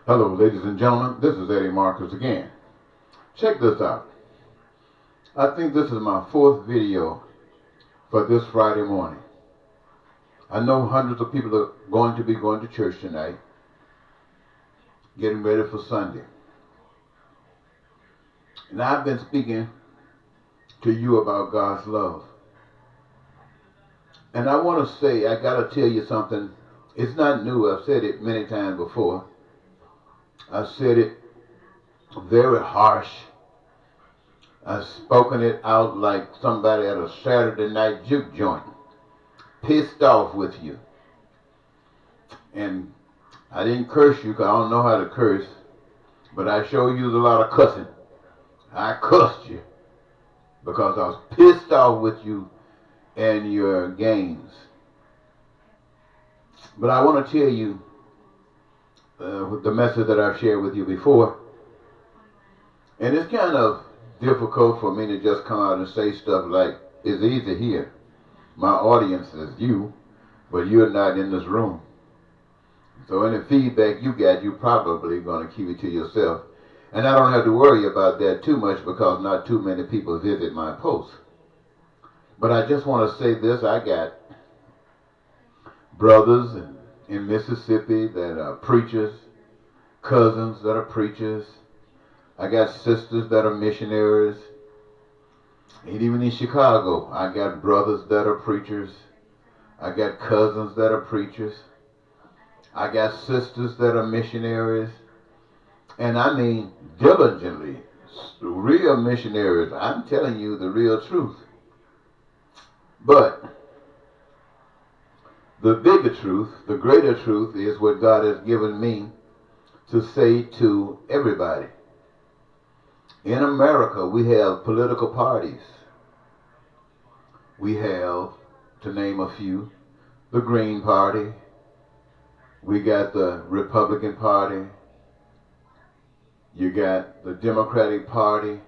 Hello, ladies and gentlemen. This is Eddie Marcus again. Check this out. I think this is my fourth video for this Friday morning. I know hundreds of people are going to be going to church tonight, getting ready for Sunday. And I've been speaking to you about God's love. And I want to say, I got to tell you something. It's not new. I've said it many times before. I've said it very harsh. I've spoken it out like somebody at a Saturday night juke joint, pissed off with you. And I didn't curse you because I don't know how to curse, but I sure used a lot of cussing. I cussed you because I was pissed off with you and your games. But I want to tell you the message that I've shared with you before. And it's kind of difficult for me to just come out and say stuff like, it's easy here. My audience is you, but you're not in this room. So any feedback you got, you're probably going to keep it to yourself. And I don't have to worry about that too much because not too many people visit my posts. But I just want to say this. I got brothers in Mississippi that are preachers, cousins that are preachers. I got sisters that are missionaries. And even in Chicago, I got brothers that are preachers. I got cousins that are preachers. I got sisters that are missionaries. And I mean diligently, real missionaries. I'm telling you the real truth. But the bigger truth, the greater truth is what God has given me to say to everybody. In America, we have political parties. We have, to name a few, the Green Party. We got the Republican Party. You got the Democratic Party.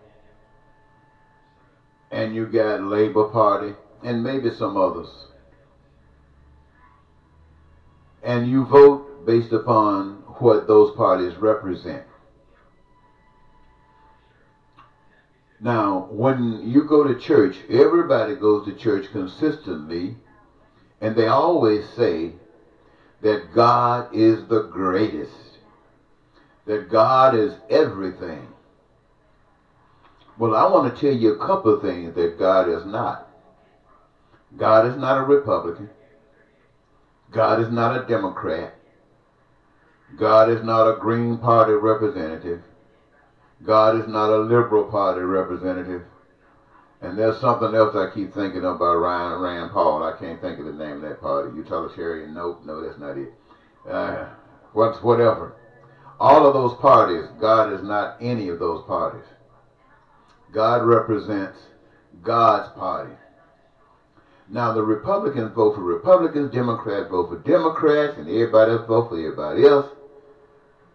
And you got Labor Party. And maybe some others. And you vote based upon what those parties represent. Now, when you go to church, everybody goes to church consistently, and they always say that God is the greatest, that God is everything. Well, I want to tell you a couple of things that God is not. God is not a Republican. God is not a Democrat. God is not a Green Party representative. God is not a Liberal Party representative. And there's something else I keep thinking about Rand Paul. I can't think of the name of that party. Utilitarian? Nope, no, that's not it. Whatever. All of those parties, God is not any of those parties. God represents God's party. Now, the Republicans vote for Republicans, Democrats vote for Democrats, and everybody else vote for everybody else.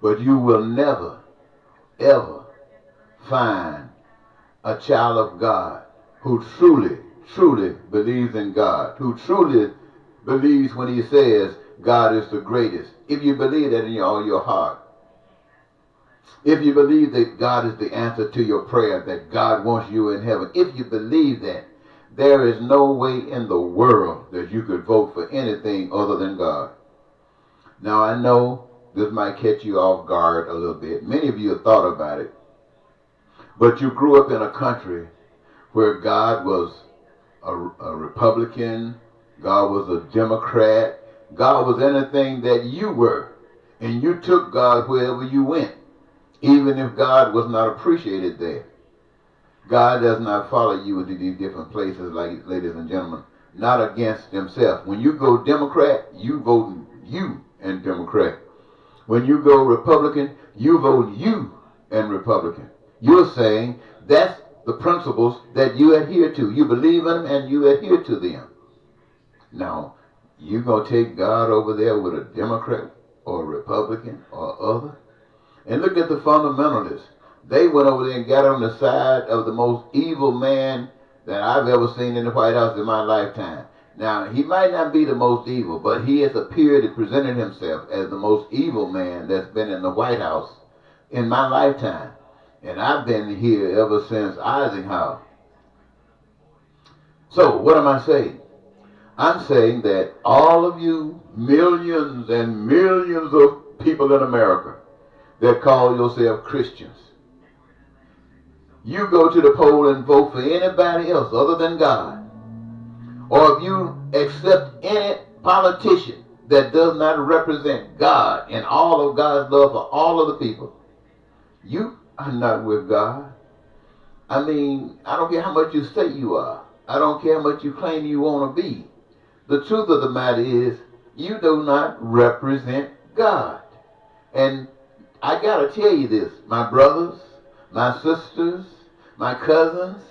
But you will never, ever find a child of God who truly, truly believes in God, who truly believes when he says God is the greatest. If you believe that in all your heart, if you believe that God is the answer to your prayer, that God wants you in heaven, if you believe that, there is no way in the world that you could vote for anything other than God. Now, I know this might catch you off guard a little bit. Many of you have thought about it. But you grew up in a country where God was a Republican, God was a Democrat, God was anything that you were. And you took God wherever you went, even if God was not appreciated there. God does not follow you into these different places, like, ladies and gentlemen, not against himself. When you go Democrat, you vote you and Democrat. When you go Republican, you vote you and Republican. You're saying that's the principles that you adhere to. You believe in them and you adhere to them. Now, you going to take God over there with a Democrat or a Republican or other? And look at the fundamentalists. They went over there and got on the side of the most evil man that I've ever seen in the White House in my lifetime. Now, he might not be the most evil, but he has appeared and presented himself as the most evil man that's been in the White House in my lifetime. And I've been here ever since Eisenhower. So, what am I saying? I'm saying that all of you millions and millions of people in America that call yourself Christians, you go to the poll and vote for anybody else other than God. Or if you accept any politician that does not represent God and all of God's love for all of the people, you are not with God. I mean, I don't care how much you say you are. I don't care how much you claim you want to be. The truth of the matter is, you do not represent God. And I got to tell you this, my brothers, my sisters, my cousins,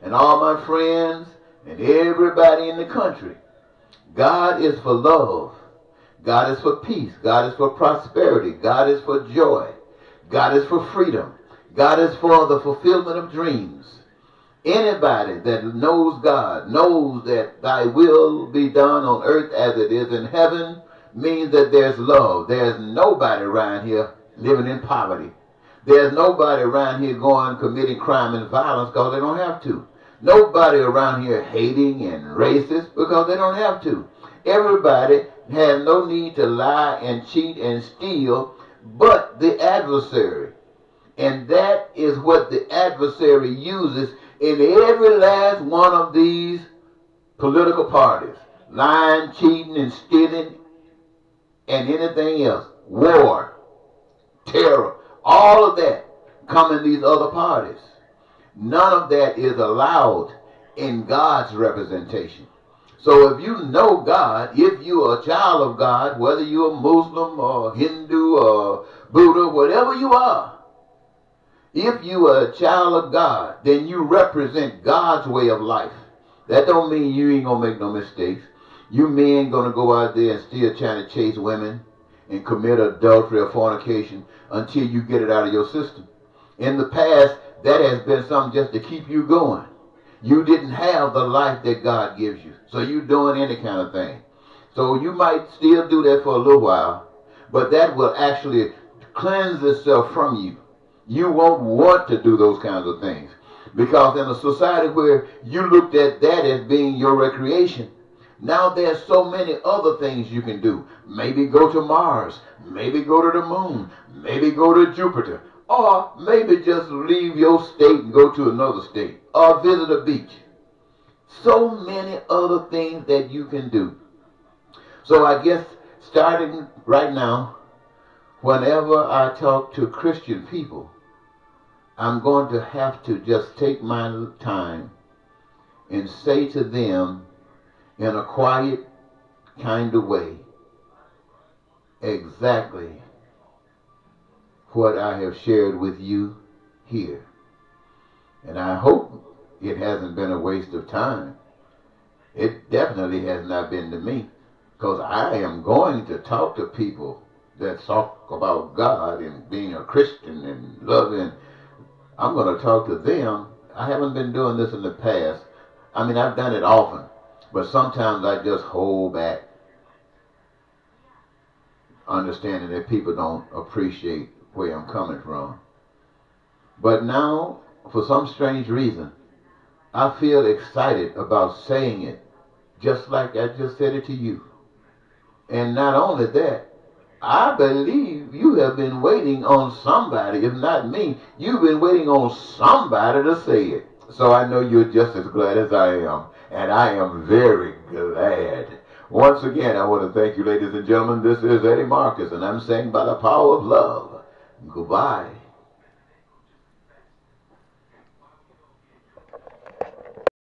and all my friends, and everybody in the country. God is for love. God is for peace. God is for prosperity. God is for joy. God is for freedom. God is for the fulfillment of dreams. Anybody that knows God knows that thy will be done on earth as it is in heaven means that there's love. There's nobody around here living in poverty. There's nobody around here going committing crime and violence because they don't have to. Nobody around here hating and racist because they don't have to. Everybody has no need to lie and cheat and steal but the adversary. And that is what the adversary uses in every last one of these political parties. Lying, cheating, and stealing, and anything else. War, terror, all of that come in these other parties. None of that is allowed in God's representation. So if you know God, if you're a child of God, whether you're a Muslim or Hindu or Buddha, whatever you are, if you are a child of God, then you represent God's way of life. That don't mean you ain't going to make no mistakes. You men going to go out there and still trying to chase women and commit adultery or fornication until you get it out of your system. In the past, that has been something just to keep you going. You didn't have the life that God gives you. So you're doing any kind of thing. So you might still do that for a little while, but that will actually cleanse itself from you. You won't want to do those kinds of things. Because in a society where you looked at that as being your recreation, now there's so many other things you can do. Maybe go to Mars. Maybe go to the moon. Maybe go to Jupiter. Or maybe just leave your state and go to another state. Or visit a beach. So many other things that you can do. So I guess starting right now, whenever I talk to Christian people, I'm going to have to just take my time and say to them in a quiet kind of way exactly what I have shared with you here. And I hope it hasn't been a waste of time. It definitely has not been to me, because I am going to talk to people that talk about God and being a Christian and loving. I'm going to talk to them. I haven't been doing this in the past. I mean, I've done it often, but sometimes I just hold back, understanding that people don't appreciate where I'm coming from. But now, for some strange reason, I feel excited about saying it, just like I just said it to you. And not only that, I believe you have been waiting on somebody, if not me. You've been waiting on somebody to say it. So I know you're just as glad as I am. And I am very glad. Once again, I want to thank you, ladies and gentlemen. This is Eddie Marcus, and I'm saying by the power of love, goodbye.